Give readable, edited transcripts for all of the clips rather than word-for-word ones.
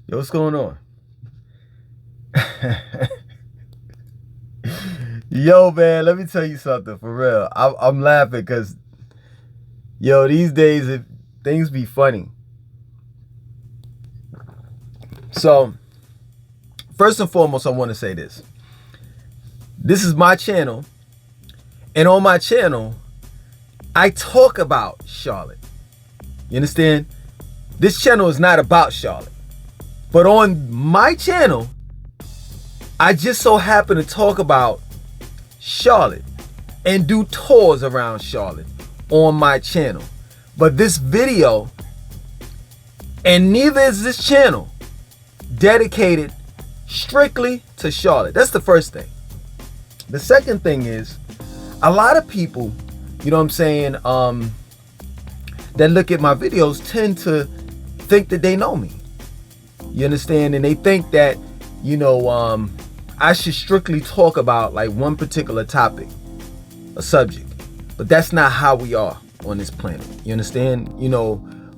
Yo, what's going on? Yo, man, let me tell you something for real. I'm laughing because, yo, these days things be funny. So, first and foremost, I want to say this. This is my channel, and on my channel, I talk about Charlotte. You understand? This channel is not about Charlotte. But on my channel, I just so happen to talk about Charlotte and do tours around Charlotte on my channel. But this video, and neither is this channel, dedicated strictly to Charlotte. That's the first thing. The second thing is, a lot of people, you know what I'm saying, that look at my videos tend to think that they know me. You understand? And they think that, I should strictly talk about like one particular topic, a subject. But that's not how we are on this planet. You understand?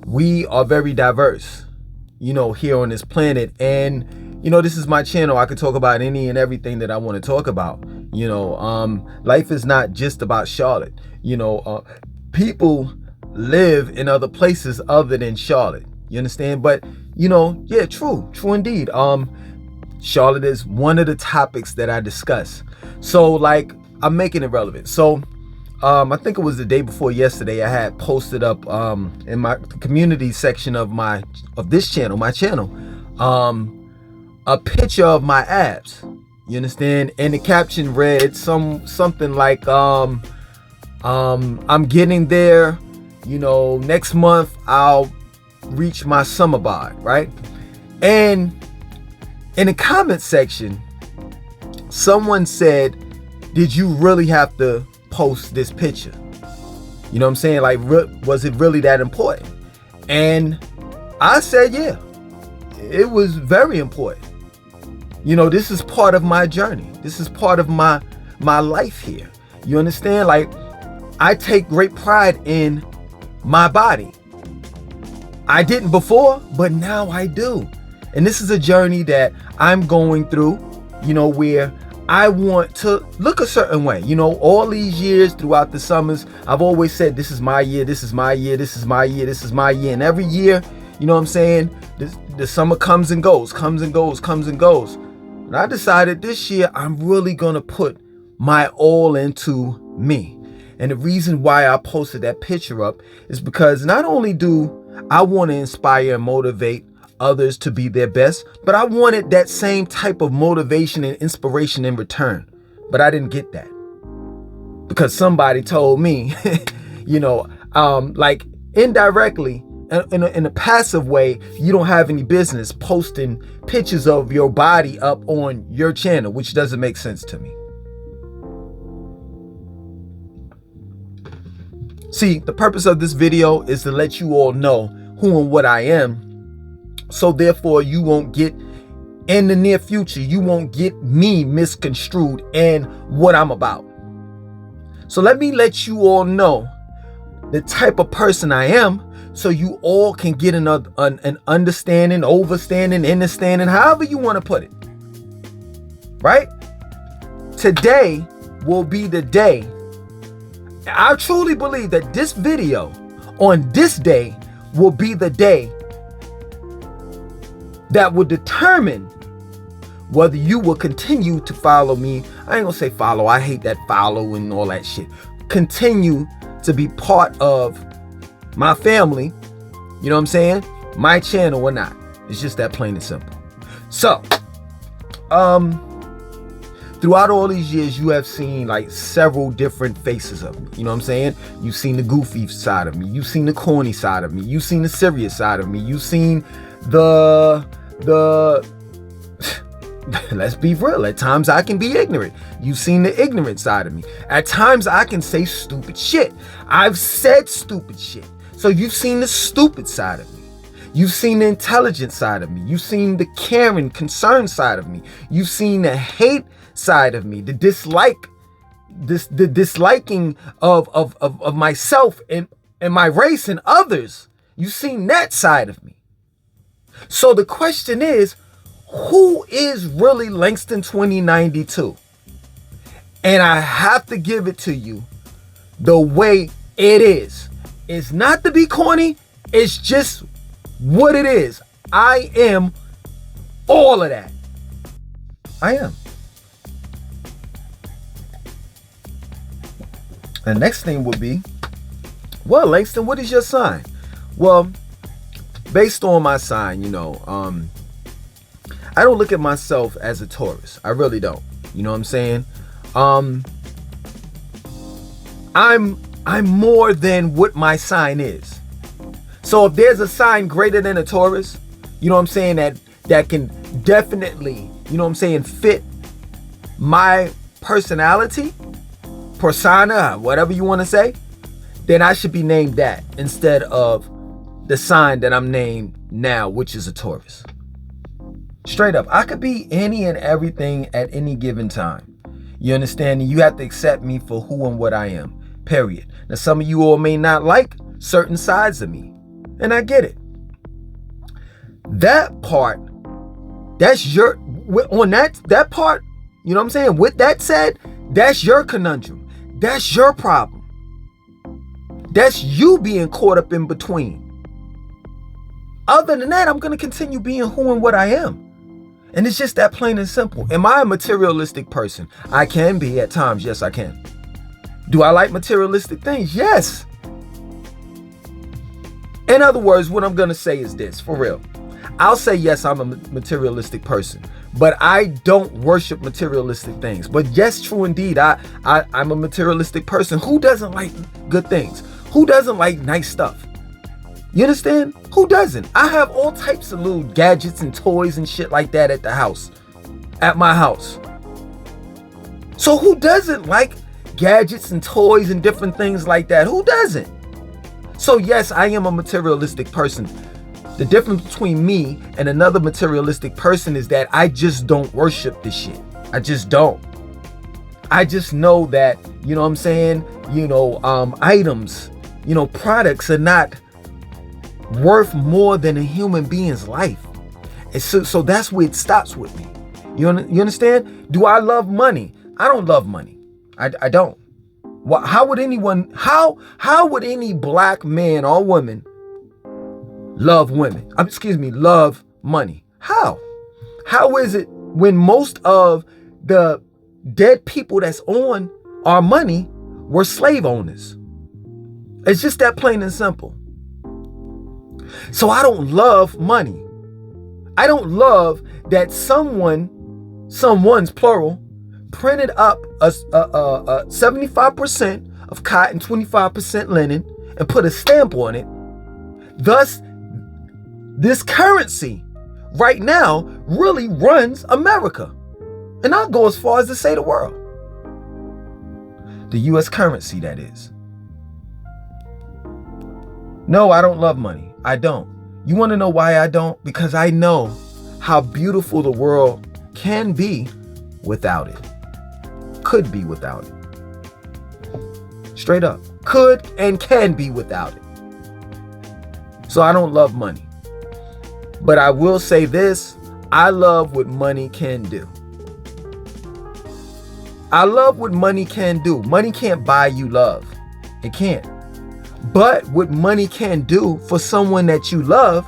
We are very diverse, here on this planet. And, this is my channel. I could talk about any and everything that I want to talk about. Life is not just about Charlotte. People live in other places other than Charlotte. You understand? But, yeah, true indeed. Charlotte is one of the topics that I discuss. So, like, I'm making it relevant. So, I think it was the day before yesterday, I had posted up in my community section of this channel, my channel, a picture of my abs. You understand? And the caption read something like, I'm getting there. Next month I'll reach my summer bod, right? And in the comment section, someone said, did you really have to post this picture? You know what I'm saying? Like, was it really that important? And I said, yeah, it was very important. This is part of my journey. This is part of my life here. You understand? Like, I take great pride in my body. I didn't before, but now I do. And this is a journey that I'm going through, where I want to look a certain way. All these years throughout the summers, I've always said, this is my year, this is my year, this is my year, this is my year. And every year, you know what I'm saying, the summer comes and goes, comes and goes, comes and goes. And I decided this year, I'm really going to put my all into me. And the reason why I posted that picture up is because not only do I want to inspire and motivate others to be their best, but I wanted that same type of motivation and inspiration in return. But I didn't get that because somebody told me, like indirectly, in a passive way, you don't have any business posting pictures of your body up on your channel, which doesn't make sense to me. See, the purpose of this video is to let you all know who and what I am. So therefore, you won't get, in the near future, you won't get me misconstrued in what I'm about. So let me let you all know the type of person I am, so you all can get an understanding, overstanding, understanding, however you want to put it. Right? Today will be the day. I truly believe that this video on this day will be the day that will determine whether you will continue to follow me. I ain't gonna say follow. I hate that follow and all that shit. Continue to be part of my family. You know what I'm saying? My channel or not. It's just that plain and simple. So, throughout all these years, you have seen like several different faces of me. You know what I'm saying? You've seen the goofy side of me. You've seen the corny side of me. You've seen the serious side of me. You've seen the let's be real. At times I can be ignorant. You've seen the ignorant side of me. At times I can say stupid shit. I've said stupid shit. So you've seen the stupid side of me. You've seen the intelligent side of me. You've seen the caring, concerned side of me. You've seen the hate side of me, the disliking of myself and my race and others. You've seen that side of me. So the question is, who is really Langston 2092? And I have to give it to you the way it is. It's not to be corny. It's just what it is. I am all of that. I am. The next thing would be, well, Langston, what is your sign? Well, based on my sign, I don't look at myself as a Taurus. I really don't. You know what I'm saying? I'm more than what my sign is. So if there's a sign greater than a Taurus, you know what I'm saying, that can definitely, fit my personality, persona, whatever you want to say, then I should be named that instead of the sign that I'm named now, which is a Taurus. Straight up, I could be any and everything at any given time. You understand? You have to accept me for who and what I am. Period. Now, some of you all may not like certain sides of me, and I get it. That part, that's your, on that part, you know what I'm saying? With that said, that's your conundrum. That's your problem. That's you being caught up in between. Other than that, I'm going to continue being who and what I am. And it's just that plain and simple. Am I a materialistic person? I can be at times. Yes, I can. Do I like materialistic things? Yes. In other words, what I'm going to say is this, for real. I'll say, yes, I'm a materialistic person, but I don't worship materialistic things. But yes, true indeed, I'm a materialistic person. Who doesn't like good things? Who doesn't like nice stuff? You understand? Who doesn't? I have all types of little gadgets and toys and shit like that at the house, at my house. So who doesn't like gadgets and toys and different things like that? Who doesn't? So yes, I am a materialistic person. The difference between me and another materialistic person is that I just don't worship this shit. I just don't. I just know that, you know what I'm saying, items, products are not worth more than a human being's life. And so that's where it stops with me. You understand? Do I love money? I don't love money. I don't. Well, how would any black man or woman love women? Love money? How? How is it when most of the dead people that's on our money were slave owners? It's just that plain and simple. So I don't love money. I don't love that someone's plural, printed up a 75% of cotton, 25% linen, and put a stamp on it. Thus, this currency right now really runs America. And I'll go as far as to say the world. The US currency, that is. No, I don't love money. I don't. You want to know why I don't? Because I know how beautiful the world can be without it. Could be without it. Straight up. Could and can be without it. So I don't love money. But I will say this. I love what money can do. I love what money can do. Money can't buy you love. It can't. But what money can do for someone that you love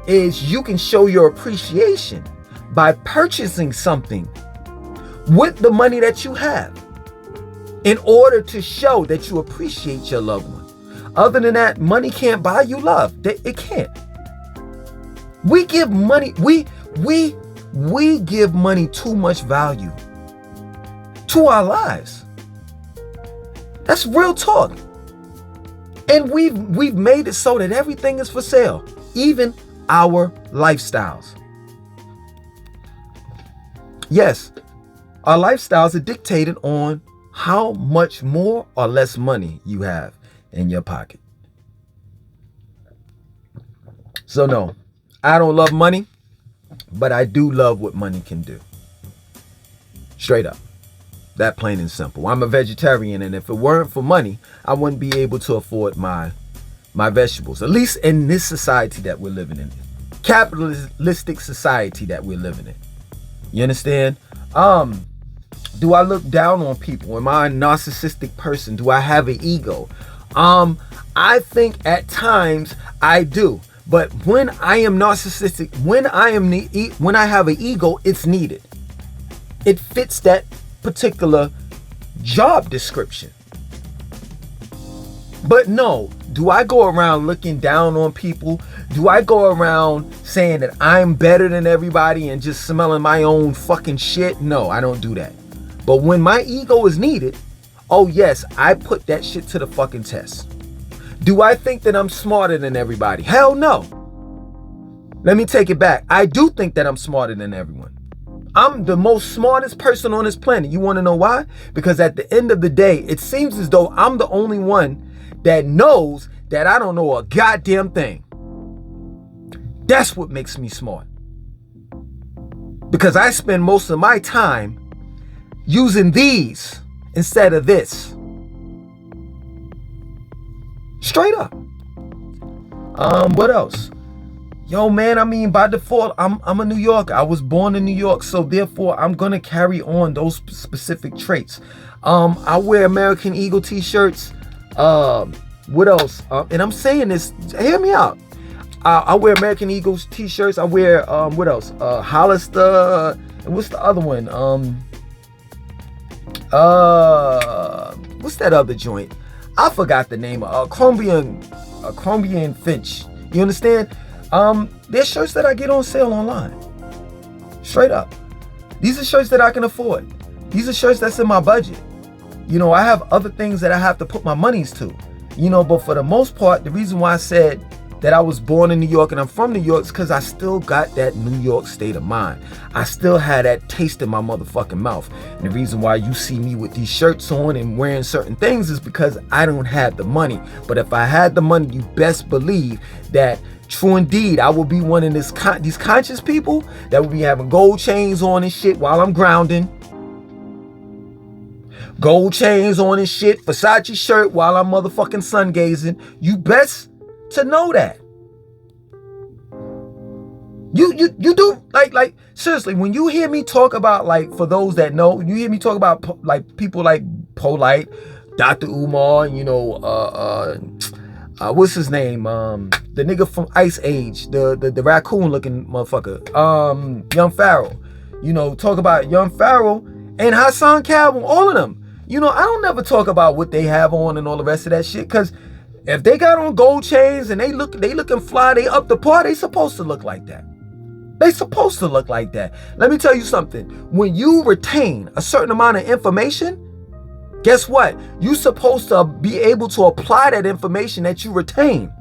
is you can show your appreciation by purchasing something with the money that you have in order to show that you appreciate your loved one. Other than that, money can't buy you love. It can't. We give money, we give money too much value to our lives. That's real talk. And we've made it so that everything is for sale, even our lifestyles. Yes, our lifestyles are dictated on how much more or less money you have in your pocket. So no, I don't love money, but I do love what money can do. Straight up. That plain and simple. I'm a vegetarian, and if it weren't for money, I wouldn't be able to afford my vegetables, at least in this society that we're living in. capitalistic society that we're living in. You understand? Do I look down on people? Am I a narcissistic person? Do I have an ego? I think at times I do. But when I am narcissistic, when I have an ego, it's needed. It fits that particular job description. But no, do I go around looking down on people? Do I go around saying that I'm better than everybody and just smelling my own fucking shit? No, I don't do that. But when my ego is needed, oh yes, I put that shit to the fucking test. Do I think that I'm smarter than everybody? Hell no. Let me take it back. I do think that I'm smarter than everyone. I'm the most smartest person on this planet. You want to know why? Because at the end of the day, it seems as though I'm the only one that knows that I don't know a goddamn thing. That's what makes me smart. Because I spend most of my time using these instead of this. Straight up. What else? Yo, man, I mean, by default, I'm a New Yorker. I was born in New York, so therefore I'm gonna carry on those specific traits. I wear American Eagle t-shirts. What else? And I'm saying this, hear me out. I wear American Eagles t-shirts. I wear what else? Hollister. And what's the other one? What's that other joint? I forgot the name. Colombian Finch. You understand? There's shirts that I get on sale online. Straight up. These are shirts that I can afford. These are shirts that's in my budget. You know, I have other things that I have to put my monies to. You know, but for the most part, the reason why I said that I was born in New York and I'm from New York is because I still got that New York state of mind. I still had that taste in my motherfucking mouth. And the reason why you see me with these shirts on and wearing certain things is because I don't have the money. But if I had the money, you best believe that true indeed, I will be one of these conscious people that will be having gold chains on and shit while I'm grounding. Gold chains on and shit, Versace shirt while I'm motherfucking sun gazing. You best to know that. You do like seriously, when you hear me talk about, like, for those that know, you hear me talk about like people like Polite, Dr. Umar, you know, what's his name? The nigga from Ice Age, the raccoon looking motherfucker. Young Pharaoh. You know, talk about Young Pharaoh and Hassan Calvin, all of them. You know, I don't never talk about what they have on and all the rest of that shit, because if they got on gold chains and they looking fly, they up the par, they supposed to look like that. They supposed to look like that. Let me tell you something. When you retain a certain amount of information, guess what? You're supposed to be able to apply that information that you retain.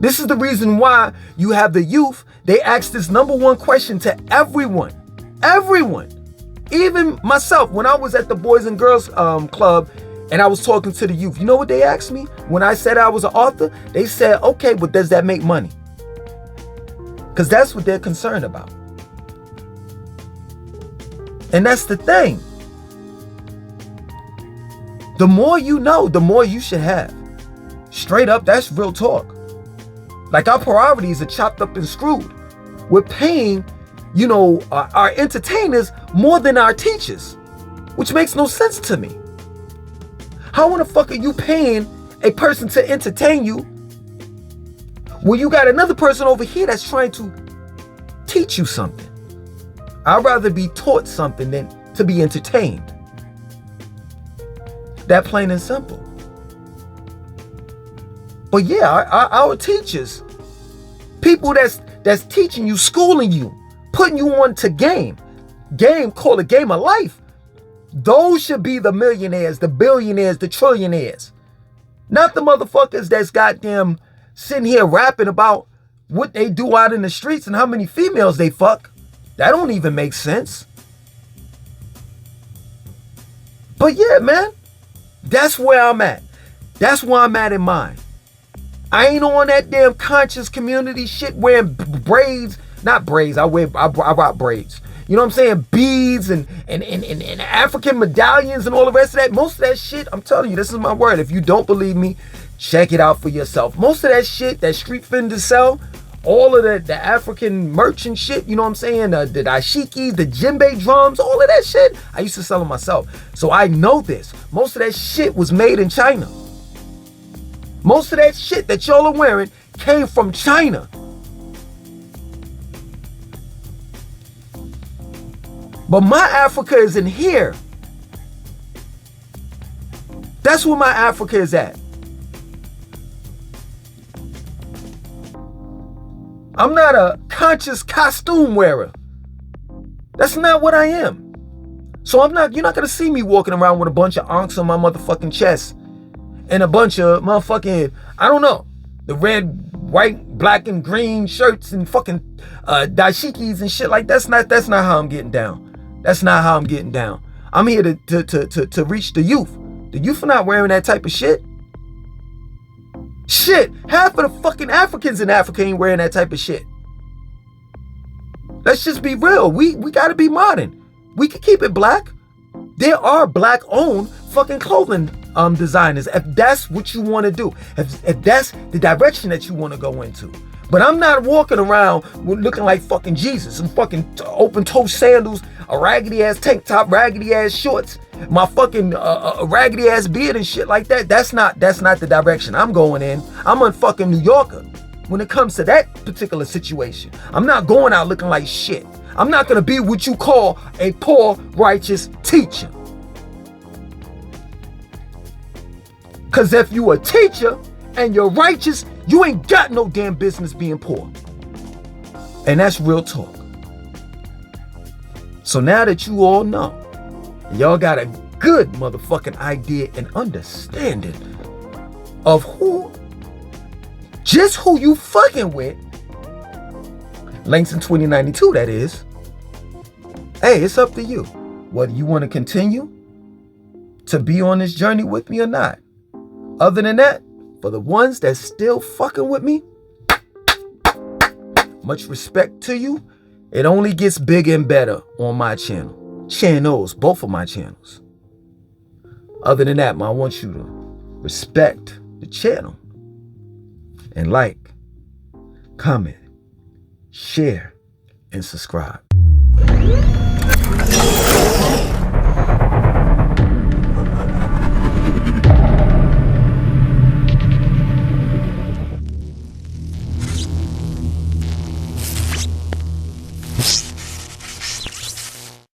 This is the reason why you have the youth. They ask this number one question to everyone. Everyone. Even myself, when I was at the Boys and Girls Club and I was talking to the youth, you know what they asked me? When I said I was an author, they said, okay, but does that make money? Because that's what they're concerned about. And that's the thing. The more you know, the more you should have. Straight up, that's real talk. Like, our priorities are chopped up and screwed. We're paying, you know, our entertainers more than our teachers, which makes no sense to me. How in the fuck are you paying a person to entertain you when you got another person over here that's trying to teach you something? I'd rather be taught something than to be entertained. That plain and simple. But yeah, our teachers, people that's teaching you, schooling you, putting you on to game, call it game of life. Those should be the millionaires, the billionaires, the trillionaires. Not the motherfuckers that's goddamn sitting here rapping about what they do out in the streets and how many females they fuck. That don't even make sense. But yeah, man, that's where I'm at. That's where I'm at in mind. I ain't on that damn conscious community shit wearing braids. Not braids, I rock braids. You know what I'm saying? Beads and African medallions and all the rest of that. Most of that shit, I'm telling you, this is my word. If you don't believe me, Check it out for yourself. Most of that shit that street vendors sell, all of the African merchant shit, you know what I'm saying? The dashikis, the djembe drums, all of that shit, I used to sell them myself. So I know this. Most of that shit was made in China. Most of that shit that y'all are wearing came from China. But my Africa is in here. That's where my Africa is at. I'm not a conscious costume wearer. That's not what I am. So you're not gonna see me walking around with a bunch of onks on my motherfucking chest and a bunch of motherfucking, I don't know, the red, white, black, and green shirts and fucking dashikis and shit like that. That's not how I'm getting down. That's not how I'm getting down. I'm here to reach the youth. The youth are not wearing that type of shit. Shit, half of the fucking Africans in Africa ain't wearing that type of shit. Let's just be real. We gotta be modern. We can keep it black. There are black-owned fucking clothing designers, if that's what you want to do, if that's the direction that you want to go into. But I'm not walking around looking like fucking Jesus and fucking open-toe sandals, a raggedy-ass tank top, raggedy-ass shorts, my fucking raggedy-ass beard and shit like that. That's not the direction I'm going in. I'm a fucking New Yorker when it comes to that particular situation. I'm not going out looking like shit. I'm not going to be what you call a poor, righteous teacher. Because if you a teacher and you're righteous, you ain't got no damn business being poor. And that's real talk. So now that you all know, y'all got a good motherfucking idea and understanding of who you fucking with, Langston2092 that is. Hey, it's up to you. Whether you want to continue to be on this journey with me or not. Other than that, for the ones that's still fucking with me, much respect to you. It only gets bigger and better on my channel. Channels, both of my channels. Other than that, I want you to respect the channel. And like, comment, share, and subscribe.